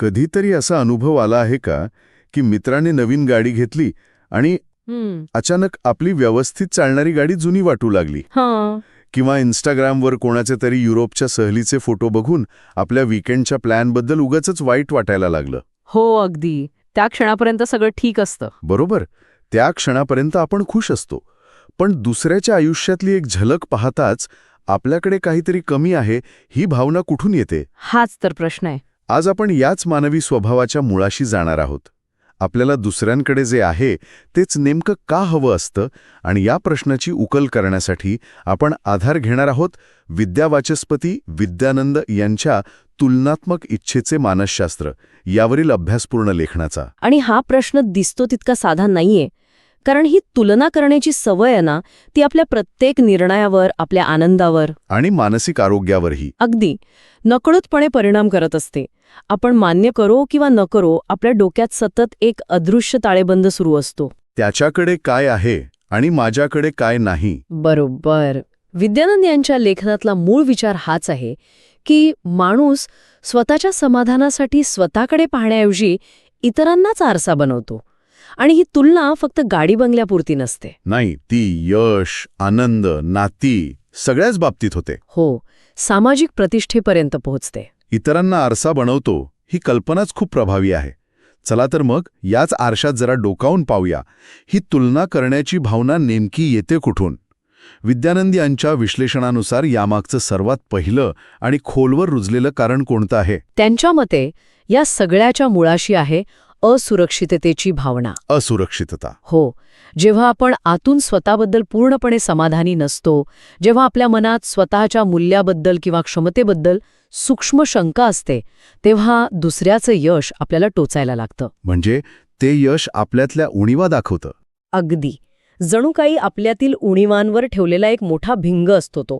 कधीतरी असा अनुभव आला आहे का की मित्राने नवीन गाडी घेतली आणि अचानक आपली व्यवस्थित चालणारी गाडी जुनी वाटू लागली? किंवा इन्स्टाग्रामवर कोणाचे तरी युरोपच्या सहलीचे फोटो बघून आपल्या वीकेंडच्या प्लॅनबद्दल उगाचच वाईट वाटायला लागलं? हो, अगदी. त्या क्षणापर्यंत सगळं ठीक असतं. बरोबर. त्या क्षणापर्यंत आपण खुश असतो. पण दुसऱ्याच्या आयुष्यातली एक झलक पाहताच आपल्याकडे काहीतरी कमी आहे ही भावना कुठून येते? हाच तर प्रश्न आहे. आज आपण याच मानवी स्वभावाच्या मुळाशी जाणार आहोत. आपल्याला दुसऱ्यांकडे जे आहे तेच नेमकं का हवं असतं, आणि या प्रश्नाची उकल करण्यासाठी आपण आधार घेणार आहोत विद्यावाचस्पती विद्यानंद यांच्या तुलनात्मक इच्छेचे मानसशास्त्र यावरील अभ्यासपूर्ण लेखनाचा. आणि हा प्रश्न दिसतो तितका साधा नाहीये, कारण ही तुलना करण्याची सवय आहे ना, ती आपल्या प्रत्येक निर्णयावर, आपल्या आनंदावर आणि मानसिक आरोग्यावरही अगदी नकळतपणे परिणाम करत असते. आपण मान्य करो किंवा न करो, आपल्या डोक्यात सतत एक अदृश्य ताळेबंद सुरू असतो. त्याच्याकडे काय आहे आणि माझ्याकडे काय नाही. बरोबर. विद्यानंद यांच्या लेखनातला मूळ विचार हाच आहे की माणूस स्वतःच्या समाधानासाठी स्वतःकडे पाहण्याऐवजी इतरांनाच आरसा बनवतो. आणि ही तुलना फक्त गाडी बंगल्यापुरती नसते. नाही, ती यश, आनंद, नाती सगळ्याच बाबतीत होते. हो, सामाजिक प्रतिष्ठेपर्यंत पोहोचते. इतरांना आरसा बनवतो ही कल्पनाच खूप प्रभावी आहे. चला तर मग याच आरशात जरा डोकावून पाहूया, ही तुलना करण्याची भावना नेमकी येते कुठून? विद्यानंद यांच्या विश्लेषणानुसार यामागचं सर्वात पहिलं आणि खोलवर रुजलेलं कारण कोणतं आहे? त्यांच्या मते या सगळ्याच्या मुळाशी आहे असुरक्षिततेची भावना. असुरक्षितता. हो, जेव्हा आपण आतून स्वतःबद्दल पूर्णपणे समाधानी नसतो, जेव्हा आपल्या मनात स्वतःच्या मूल्याबद्दल किंवा क्षमतेबद्दल सूक्ष्म शंका असते, तेव्हा दुसऱ्याचं यश आपल्याला टोचायला लागतं. म्हणजे ते यश आपल्यातल्या उणीवा दाखवतं. अगदी. जणू काही आपल्यातील उणीवांवर ठेवलेला एक मोठा भिंग असतो तो.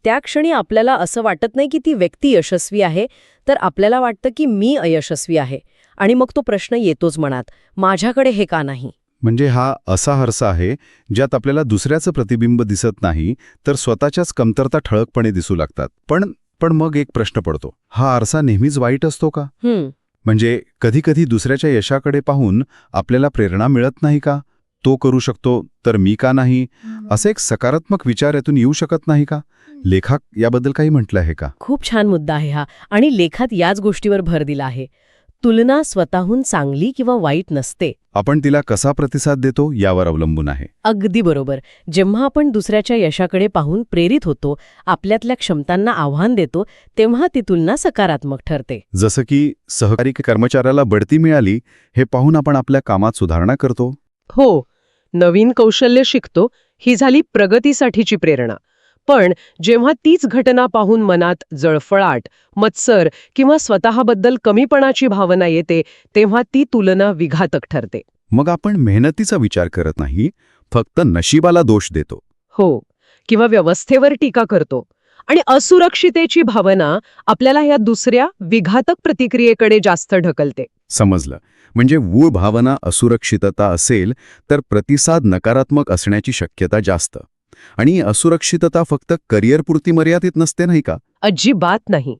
त्या क्षणी आपल्याला असं वाटत नाही की ती व्यक्ती यशस्वी आहे, तर आपल्याला वाटतं की मी अयशस्वी आहे. आणि मग तो प्रश्न येतोच मनात, माझ्याकडे हे का नाही? म्हणजे हा असा आरसा आहे ज्यात आपल्याला दुसऱ्याचं प्रतिबिंब दिसत नाही, तर स्वतःच्याच कमतरता ठळकपणे दिसू लागतात. पण मग एक प्रश्न पडतो, हा आरसा नेहमीच वाईट असतो का? म्हणजे कधीकधी दुसऱ्याच्या यशाकडे पाहून आपल्याला प्रेरणा मिळत नाही का? तो करू शकतो तर मी का नाही, असे एक सकारात्मक विचार यातून येऊ शकत नाही का? लेखक याबद्दल काही म्हटलं आहे का? खूप छान मुद्दा आहे हा. आणि लेखात याच गोष्टीवर भर दिला आहे. तुलना स्वतःहून चांगली किंवा वाईट नसते, आपण तिला कसा प्रतिसाद देतो यावर अवलंबून आहे. अगदी बरोबर. जेव्हा आपण दुसऱ्याच्या यशाकडे पाहून प्रेरित होतो, आपल्यातल्या क्षमतांना आव्हान देतो, तेव्हा ती तुलना सकारात्मक ठरते. जसं की सहकारी कर्मचाऱ्याला बढती मिळाली हे पाहून आपण आपल्या कामात सुधारणा करतो. हो, नवीन कौशल्य शिकतो, ही झाली प्रगतीसाठीची प्रेरणा. पण जेव्हा तीच घटना पाहून मनात जळफळाट, मत्सर किंवा स्वतःबद्दल कमीपणाची भावना येते, तेव्हा ती तुलना विघातक ठरते. मग आपण मेहनतीचा विचार करत नाही, फक्त नशिबाला दोष देतो. हो, किंवा व्यवस्थेवर टीका करतो. आणि असुरक्षितेची भावना आपल्याला या दुसऱ्या विघातक प्रतिक्रियेकडे जास्त ढकलते. समजलं. म्हणजे मूळ भावना असुरक्षितता असेल तर प्रतिसाद नकारात्मक असण्याची शक्यता जास्त. आणि असुरक्षितता फक्त करिअरपुरती मर्यादित नसते नाही का? अजिबात नाही.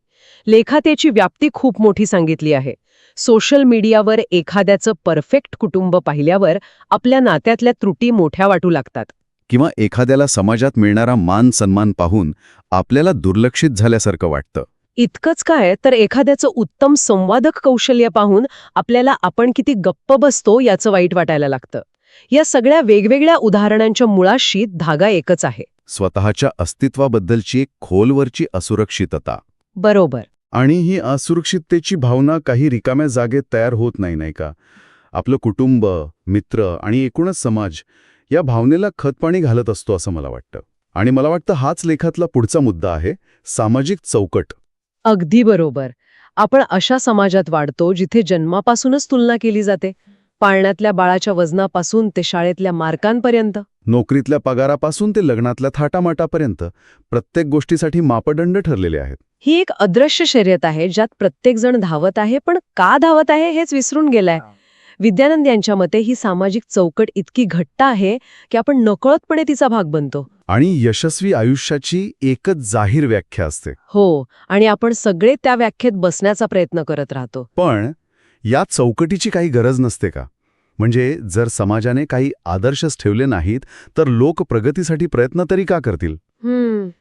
लेखात याची व्याप्ती खूप मोठी सांगितली आहे. सोशल मीडियावर एखाद्याचं परफेक्ट कुटुंब पाहिल्यावर आपल्या नात्यातल्या त्रुटी मोठ्या वाटू लागतात. किंवा एखाद्याला समाजात मिळणारा मान सन्मान पाहून आपल्याला दुर्लक्षित झाल्यासारखं वाटतं. इतकंच काय, तर एखाद्याचं उत्तम संवादक कौशल्य पाहून आपल्याला आपण किती गप्प बसतो याचं वाईट वाटायला लागतं. या सगळ्या वेगवेगळ्या उदाहरणांच्या मुळाशी धागा एकच आहे, स्वतःच्या अस्तित्वाबद्दलची एक खोलवरची असुरक्षितता. बरोबर. आणि ही असुरक्षिततेची भावना काही रिकाम्या जागेत तयार होत नाही का? आपलं कुटुंब, मित्र आणि एकूणच समाज या भावनेला खतपाणी घालत असतो असं मला वाटतं. आणि मला वाटतं हाच लेखातला पुढचा मुद्दा आहे, सामाजिक चौकट. अगदी बरोबर. आपण अशा समाजात वाढतो जिथे जन्मापासूनच तुलना केली जाते. पाळण्यातल्या बाळाच्या वजनापासून ते शाळेतल्या मार्कांपर्यंत, नोकरीतल्या पगारापासून ते लग्नातल्या थाटामाटापर्यंत प्रत्येक गोष्टीसाठी मापदंड ठरलेले आहेत. ही एक अदृश्य शर्यत आहे ज्यात प्रत्येकजण धावत आहे, पण का धावत आहे हेच विसरून गेलाय. विद्यानंद यांच्या मते ही सामाजिक चौकट इतकी घट्ट आहे की आपण नकळतपणे तिचा भाग बनतो. आणि यशस्वी आयुष्याची एकच जाहीर व्याख्या असते. हो, आणि आपण सगळे त्या व्याख्येत बसण्याचा प्रयत्न करत राहतो. पण या चौकटीची काही गरज नसते का? म्हणजे जर समाजाने काही आदर्शच ठेवले नाहीत तर लोक प्रगतीसाठी प्रयत्न तरी का करतील?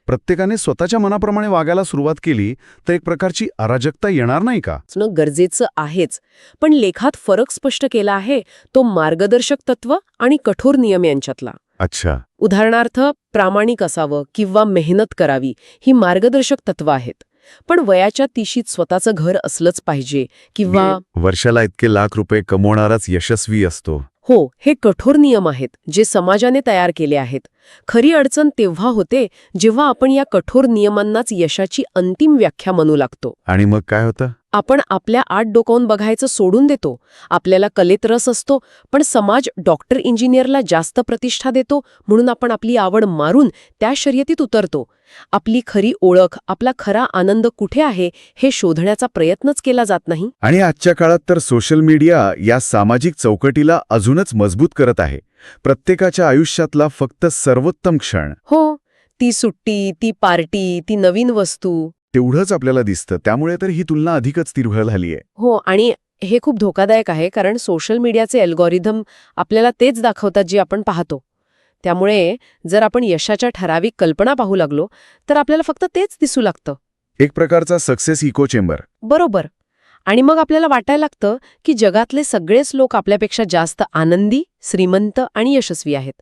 प्रत्येकाने स्वतःच्या मनाप्रमाणे वागायला सुरुवात केली तर एक प्रकारची अराजकता येणार नाही का? असणं गरजेचं आहेच, पण लेखात फरक स्पष्ट केला आहे तो मार्गदर्शक तत्व आणि कठोर नियम यांच्यातला. अच्छा. उदाहरणार्थ प्रामाणिक असावं किंवा मेहनत करावी ही मार्गदर्शक तत्व आहेत. पण वयाच्या तिशीत स्वतःचं घर असलंच पाहिजे किंवा वर्षाला इतके लाख रुपये कमवणाराच यशस्वी असतो. हो, हे कठोर नियम आहेत जे समाजाने तयार केले आहेत. खरी अडचण तेव्हा होते जेव्हा आपण या कठोर नियमांनाच यशाची अंतिम व्याख्या म्हणू लागतो. आणि मग काय होतं? आपण आपल्या आत डोकावून बघायचं सोडून देतो. आपल्याला कलेत रस असतो, पण समाज डॉक्टर इंजिनियरला जास्त प्रतिष्ठा देतो म्हणून आपण आपली आवड मारून त्या शर्यतीत उतरतो. आपली खरी ओळख, आपला खरा आनंद कुठे आहे हे शोधण्याचा प्रयत्नच केला जात नाही. आणि आजच्या काळात तर सोशल मीडिया या सामाजिक चौकटीला अजूनच मजबूत करत आहे. प्रत्येकाच्या आयुष्यातला फक्त सर्वोत्तम क्षण, हो, ती सुट्टी, ती पार्टी, ती नवीन वस्तू. तेवढंच आपल्याला दिसतं. त्यामुळे तर ही तुलना अधिकच तीव्र झाली आहे. हो, आणि हे खूप धोकादायक आहे कारण सोशल मीडियाचे अल्गोरिदम आपल्याला तेच दाखवतात जे आपण पाहतो. त्यामुळे जर आपण यशाच्या ठराविक कल्पना पाहू लागलो तर आपल्याला फक्त तेच दिसू लागतं. एक प्रकारचा सक्सेस इको चेंबर. बरोबर. आणि मग आपल्याला वाटायला लागतं की जगातले सगळेच लोक आपल्यापेक्षा जास्त आनंदी, श्रीमंत आणि यशस्वी आहेत.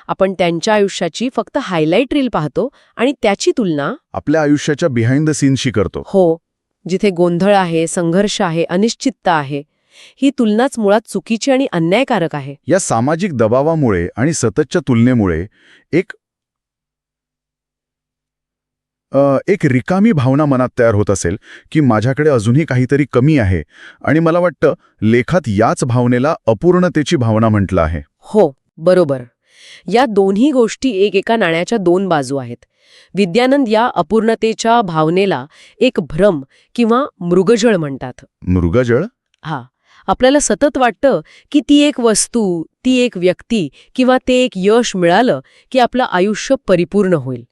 आपण त्यांच्या आयुष्याची फक्त हायलाइट रील पाहतो आणि त्याची तुलना आपल्या आयुष्याच्या बिहाइंड द सीन्सशी करतो. हो, जिथे गोंधळ आहे, संघर्ष आहे, अनिश्चितता आहे. ही तुलनाच मुळात चुकीची आणि अन्यायकारक आहे. या सामाजिक दबावामुळे आणि सततच्या तुलनेमुळे एक रिकामी भावना मनात तयार होत असेल की माझ्याकडे अजूनही काहीतरी कमी आहे. आणि मला वाटतं लेखात याच भावनेला अपूर्णतेची भावना म्हटलं आहे. हो, बरोबर. या दोन्ही गोष्टी एका नाण्याच्या दोन बाजू आहेत. विद्यानंद या अपूर्णतेच्या भावनेला एक भ्रम किंवा मृगजळ म्हणतात. मृगजळ? हा, आपल्याला सतत वाटतं की ती एक वस्तू, ती एक व्यक्ती किंवा ते एक यश मिळालं की आपलं आयुष्य परिपूर्ण होईल.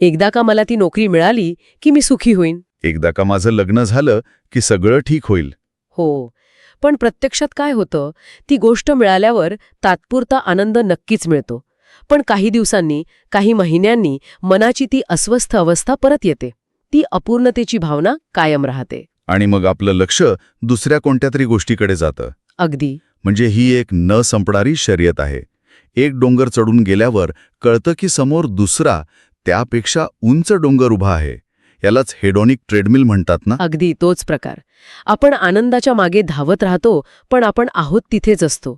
एकदा का मला ती नोकरी मिळाली की मी सुखी होईन. एकदा का माझं लग्न झालं की सगळं ठीक होईल. हो, पण प्रत्यक्षात काय होतं, ती गोष्ट मिळाल्यावर तात्पुरता आनंद नक्कीच मिळतो. पण काही दिवसांनी, काही महिन्यांनी मनाची ती अस्वस्थ अवस्था परत येते. ती अपूर्णतेची भावना कायम राहते. आणि मग आपलं लक्ष दुसऱ्या कोणत्या तरी गोष्टीकडे जातं. अगदी. म्हणजे ही एक न संपणारी शर्यत आहे. एक डोंगर चढून गेल्यावर कळतं की समोर दुसरा, त्यापेक्षा उंच डोंगर उभा आहे. यालाच हेडोनिक ट्रेडमिल म्हणतात ना. अगदी तोच प्रकार. आपण आनंदाच्या मागे धावत राहतो, पण आपण आहोत तिथेच असतो.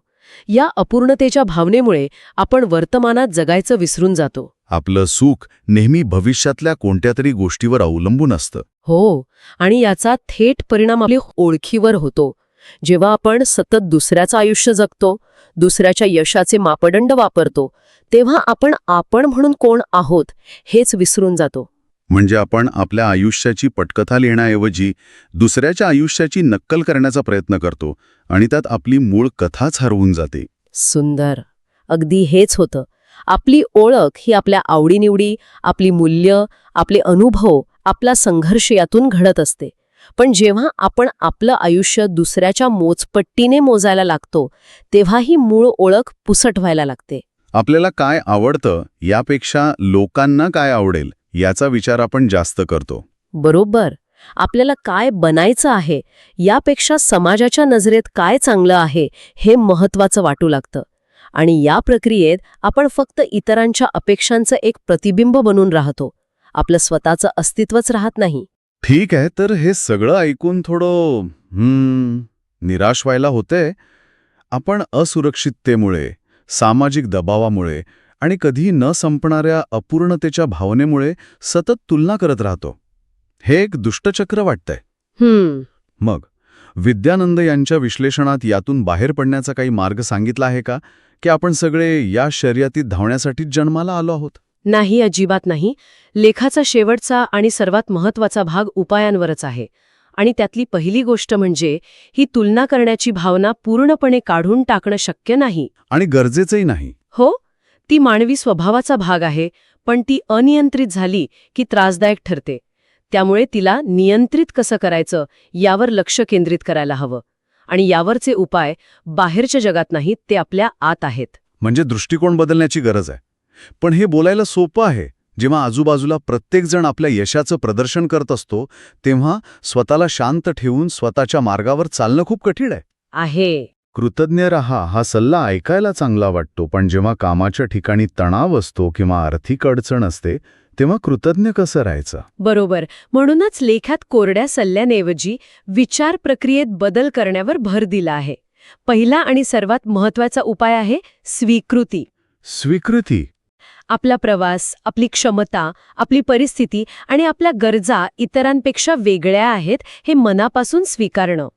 या अपूर्णतेच्या भावनेमुळे आपण वर्तमानात जगायचं विसरून जातो. आपलं सुख नेहमी भविष्यातल्या कोणत्या तरी गोष्टीवर अवलंबून असतं. हो, आणि याचा थेट परिणाम आपल्या ओळखीवर होतो. जेव्हा आपण सतत दुसऱ्याचं आयुष्य जगतो, दुसऱ्याच्या यशाचे मापदंड वापरतो, तेव्हा आपण म्हणून कोण आहोत हेच विसरून जातो. म्हणजे आपण आपल्या आयुष्याची पटकथा लिहिण्याऐवजी दुसऱ्याच्या आयुष्याची नक्कल करण्याचा प्रयत्न करतो आणि त्यात आपली मूळ कथाच हरवून जाते. सुंदर. अगदी हेच होतं. आपली ओळख ही आपल्या आवडीनिवडी, आपली मूल्य, आपले अनुभव, आपला संघर्ष यातून घडत असते. पण जेव्हा आपण आपलं आयुष्य दुसऱ्याच्या मोजपट्टीने मोजायला लागतो, तेव्हा ही मूळ ओळख पुसट व्हायला लागते. आपल्याला काय आवडतं यापेक्षा लोकांना काय आवडेल याचा विचार आपण जास्त करतो. बरोबर. आपल्याला काय बनायचं आहे यापेक्षा समाजाच्या नजरेत काय चांगलं आहे हे महत्त्वाचं वाटू लागतं. आणि या प्रक्रियेत आपण फक्त इतरांच्या अपेक्षांचं एक प्रतिबिंब बनून राहतो. आपलं स्वतःचं अस्तित्वच राहत नाही. ठीक आहे, तर हे सगळं ऐकून थोडं निराश व्हायला होतंय. आपण असुरक्षिततेमुळे, सामाजिक दबावामुळे आणि कधी न संपणाऱ्या अपूर्णतेच्या भावनेमुळे सतत तुलना करत राहतो. हे एक दुष्टचक्र वाटतंय. मग विद्यानंद यांच्या विश्लेषणात यातून बाहेर पडण्याचा काही मार्ग सांगितला आहे का, की आपण सगळे या शर्यतीत धावण्यासाठी जन्माला आलो आहोत? नाही, अजिबात नाही. लेखाचा शेवटचा आणि सर्वात महत्त्वाचा भाग उपायांवरच आहे. आणि त्यातली पहिली गोष्ट म्हणजे ही तुलना करण्याची भावना पूर्णपणे काढून टाकणं शक्य नाही. आणि गरजेचंही नाही. हो, ती मानवी स्वभावाचा भाग आहे, पण ती अनियंत्रित झाली की त्रासदायक ठरते. त्यामुळे तिला नियंत्रित कसं करायचं यावर लक्ष केंद्रित करायला हवं. आणि यावरचे उपाय बाहेरच्या जगात नाहीत, ते आपल्या आत आहेत. म्हणजे दृष्टिकोन बदलण्याची गरज आहे. पण हे बोलायला सोपं आहे. जेव्हा आजूबाजूला प्रत्येकजण आपल्या यशाचं प्रदर्शन करत असतो तेव्हा स्वतःला शांत ठेवून स्वतःच्या मार्गावर चालणं खूप कठीण आहे. कृतज्ञ रहा हा सल्ला ऐकायला चांगला वाटतो, पण जेव्हा कामाच्या ठिकाणी तणाव असतो किंवा आर्थिक अडचण असते तेव्हा कृतज्ञ कसं राहायचं? बरोबर. म्हणूनच लेखात कोरड्या सल्ल्याऐवजी विचार प्रक्रियेत बदल करण्यावर भर दिला आहे. पहिला आणि सर्वात महत्वाचा उपाय आहे स्वीकृती. स्वीकृती. आपला प्रवास, आपली क्षमता, आपली परिस्थिती आणि आपल्या गरजा इतरांपेक्षा वेगळ्या आहेत हे मनापासून स्वीकारणं.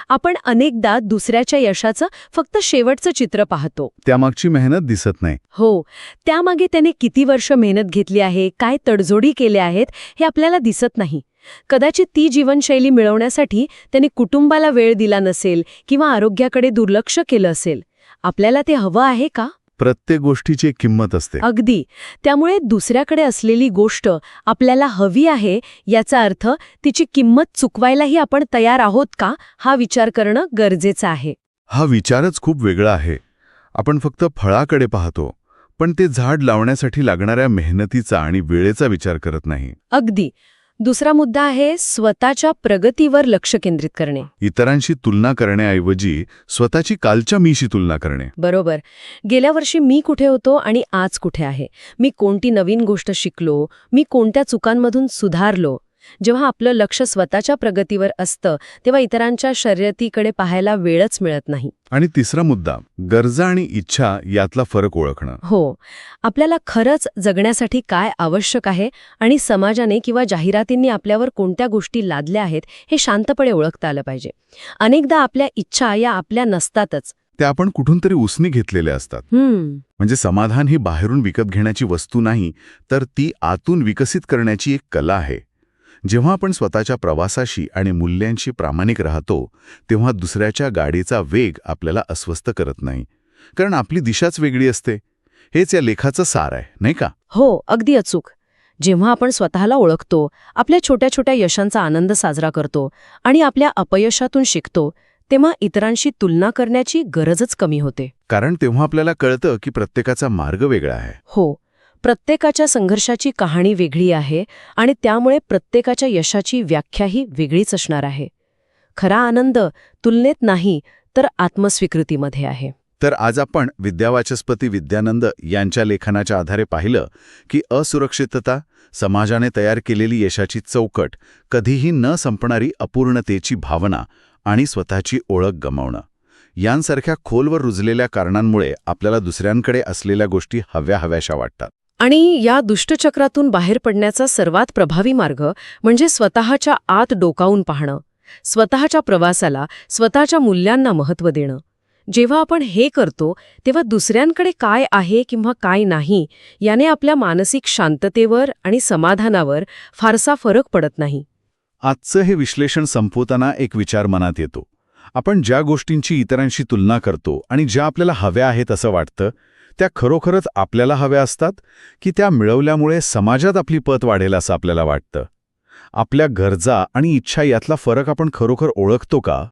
आपण अनेकदा दुसऱ्याच्या यशाचं फक्त शेवटचं चित्र पाहतो. त्यामागची मेहनत दिसत नाही. हो, त्यामागे त्याने किती वर्ष मेहनत घेतली आहे, काय तडजोडी केल्या आहेत हे आपल्याला दिसत नाही. कदाचित ती जीवनशैली मिळवण्यासाठी त्याने कुटुंबाला वेळ दिला नसेल किंवा आरोग्याकडे दुर्लक्ष केलं असेल. आपल्याला ते हवं आहे का? प्रत्येक गोष्टीची एक किंमत असते. अगदी. त्यामुळे दुसऱ्याकडे असलेली गोष्ट आपल्याला हवी आहे याचा अर्थ तिची किंमत चुकवायलाही आपण तयार आहोत का हा विचार करणं गरजेचं आहे. हा विचारच खूप वेगळा आहे. आपण फक्त फळाकडे पाहतो, पण ते झाड लावण्यासाठी लागणाऱ्या मेहनतीचा आणि वेळेचा विचार करत नाही. अगदी. दुसरा मुद्दा आहे स्वतःच्या प्रगतीवर लक्ष केंद्रित करणे. इतरांशी तुलना करण्याऐवजी स्वतःची कालच्या मीशी तुलना करणे. बरोबर. गेल्या वर्षी मी कुठे होतो आणि आज कुठे आहे? मी कोणती नवीन गोष्ट शिकलो? मी कोणत्या चुकांमधून सुधारलो? जेव्हा आपलं लक्ष स्वतःच्या प्रगतीवर असतं तेव्हा इतरांच्या शर्यतीकडे पाहायला वेळच मिळत नाही. आणि तिसरा मुद्दा, गरजा आणि इच्छा यातला फरक ओळखणं. हो, आपल्याला खरंच जगण्यासाठी काय आवश्यक आहे आणि समाजाने किंवा जाहिरातींनी आपल्यावर कोणत्या गोष्टी लादल्या आहेत हे शांतपणे ओळखता आलं पाहिजे. अनेकदा आपल्या इच्छा या आपल्या नसतातच. त्या आपण कुठून तरी उसनी घेतलेल्या असतात. म्हणजे समाधान ही बाहेरून विकत घेण्याची वस्तू नाही, तर ती आतून विकसित करण्याची एक कला आहे. जेव्हा आपण स्वतःच्या प्रवासाशी आणि मूल्यांशी प्रामाणिक राहतो तेव्हा दुसऱ्याच्या गाडीचा वेग आपल्याला अस्वस्थ करत नाही, कारण आपली दिशाच वेगळी असते. हेच या लेखाचं सार आहे, नाही का? हो, अगदी अचूक. जेव्हा आपण स्वतःला ओळखतो, आपल्या छोट्या छोट्या यशांचा आनंद साजरा करतो आणि आपल्या अपयशातून शिकतो, तेव्हा इतरांशी तुलना करण्याची गरजच कमी होते. कारण तेव्हा आपल्याला कळतं की प्रत्येकाचा मार्ग वेगळा आहे. हो, प्रत्येकाच्या संघर्षाची कहाणी वेगळी आहे आणि त्यामुळे प्रत्येकाच्या यशाची व्याख्याही वेगळीच असणार आहे. खरा आनंद तुलनेत नाही तर आत्मस्वीकृतीमध्ये आहे. तर आज आपण विद्यावाचस्पती विद्यानंद यांच्या लेखनाच्या आधारे पाहिलं की असुरक्षितता, समाजाने तयार केलेली यशाची चौकट, कधीही न संपणारी अपूर्णतेची भावना आणि स्वतःची ओळख गमावणं यांसारख्या खोलवर रुजलेल्या कारणांमुळे आपल्याला दुसऱ्यांकडे असलेल्या गोष्टी हव्याशा वाटतात. आणि या दुष्टचक्रातून बाहेर पडण्याचा सर्वात प्रभावी मार्ग म्हणजे स्वतःच्या आत डोकावून पाहणं, स्वतःच्या प्रवासाला, स्वतःच्या मूल्यांना महत्त्व देणं. जेव्हा आपण हे करतो तेव्हा दुसऱ्यांकडे काय आहे किंवा काय नाही याने आपल्या मानसिक शांततेवर आणि समाधानावर फारसा फरक पडत नाही. आजचं हे विश्लेषण संपवताना एक विचार मनात येतो. आपण ज्या गोष्टींची इतरांशी तुलना करतो आणि ज्या आपल्याला हव्या आहेत असं वाटतं, त्या खरोखरच आपल्याला हव्या असतात की त्या मिळवल्यामुळे समाजात आपली पत वाढेल असं आपल्याला वाटतं? आपल्या गरजा आणि इच्छा यातला फरक आपण खरोखर ओळखतो का?